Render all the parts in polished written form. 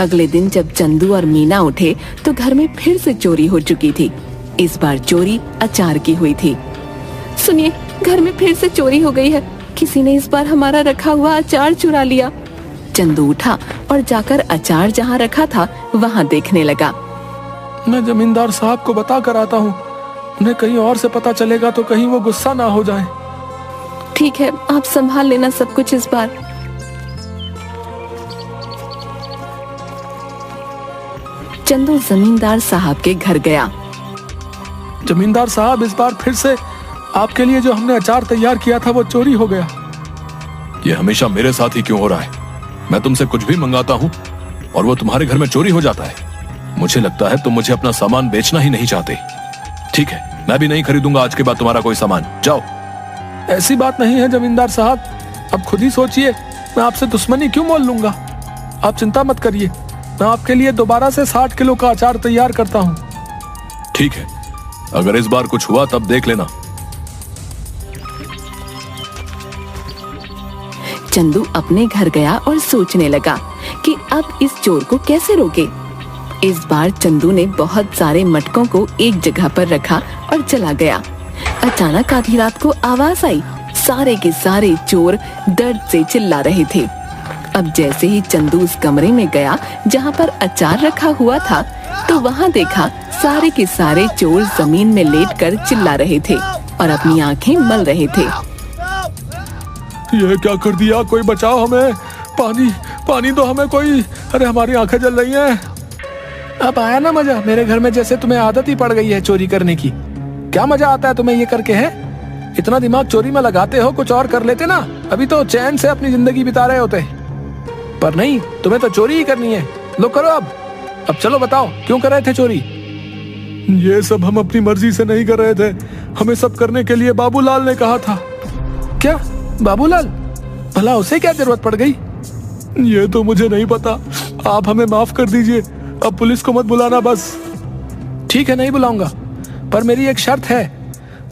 अगले दिन जब चंदू और मीना उठे तो घर में फिर से चोरी हो चुकी थी। इस बार चोरी अचार की हुई थी। सुनिए, घर में फिर से चोरी हो गई है। किसी ने इस बार हमारा रखा हुआ अचार चुरा लिया। चंदू उठा और जाकर अचार जहाँ रखा था वहाँ देखने लगा। मैं जमींदार साहब को बता कर आता हूँ। उन्हें कहीं और से पता चलेगा तो कहीं वो गुस्सा ना हो जाए। ठीक है, आप संभाल लेना सब कुछ इस बार। चंदू जमींदार साहब के घर गया। जमींदार साहब, इस बार फिर से आपके लिए जो हमने अचार तैयार किया था वो चोरी हो गया। ये हमेशा मेरे साथ ही क्यों हो रहा है? मैं तुमसे कुछ भी मंगाता हूँ और वो तुम्हारे घर में चोरी हो जाता है। मुझे लगता है तुम मुझे अपना सामान बेचना ही नहीं चाहते। ठीक है, मैं भी नहीं खरीदूंगा आज के बाद तुम्हारा कोई सामान। जाओ। ऐसी बात नहीं है जमींदार साहब, अब खुद ही सोचिए, मैं आपसे दुश्मनी क्यों मोल लूंगा। आप चिंता मत करिए, मैं आपके लिए दोबारा से 60 किलो का अचार तैयार करता हूँ। ठीक है, अगर इस बार कुछ हुआ तब देख लेना। चंदू अपने घर गया और सोचने लगा कि अब इस चोर को कैसे रोके। इस बार चंदू ने बहुत सारे मटकों को एक जगह पर रखा और चला गया। अचानक आधी रात को आवाज आई। सारे के सारे चोर दर्द से चिल्ला रहे थे। अब जैसे ही चंदू उस कमरे में गया जहाँ पर अचार रखा हुआ था, तो वहाँ देखा सारे के सारे चोर जमीन में लेटकर चिल्ला रहे थे और अपनी आंखें मल रहे थे। ये क्या कर दिया? कोई बचाओ हमें, पानी पानी दो हमें कोई। अरे हमारी आंखें जल रही हैं। अब आया ना मजा? मेरे घर में जैसे तुम्हें आदत ही पड़ गई है चोरी करने की। क्या मजा आता है तुम्हें ये करके? है इतना दिमाग चोरी में लगाते हो, कुछ और कर लेते ना, अभी तो चैन से अपनी जिंदगी बिता रहे होते। पर नहीं, तुम्हें तो चोरी ही करनी है। लो करो अब चलो बताओ, क्यों कर रहे थे चोरी? ये सब हम अपनी मर्जी से नहीं कर रहे थे, हमें सब करने के लिए बाबूलाल ने कहा था। क्या बाबूलाल? भला उसे क्या जरूरत पड़ गई? ये तो मुझे नहीं पता, आप हमें माफ कर दीजिए। अब पुलिस को मत बुलाना बस। ठीक है, नहीं बुलाऊंगा, पर मेरी एक शर्त है।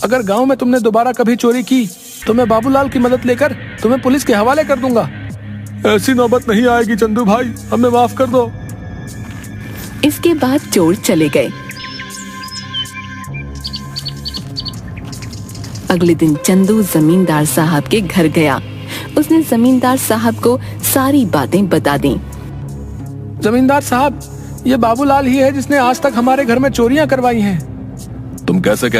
अगर गांव में तुमने दोबारा कभी चोरी की तो मैं बाबूलाल की मदद लेकर तुम्हें पुलिस के हवाले कर दूंगा। ऐसी नौबत नहीं आएगी चंदू भाई, हमें माफ कर दो। इसके बाद चोर चले गए। अगले दिन चंदू जमींदार साहब के घर गया। उसने जमींदार साहब को सारी बातें बता दी। जमींदार साहब, ये बाबूलाल ही है जिसने आज तक हमारे घर में चोरियां करवाई हैं। तुम कैसे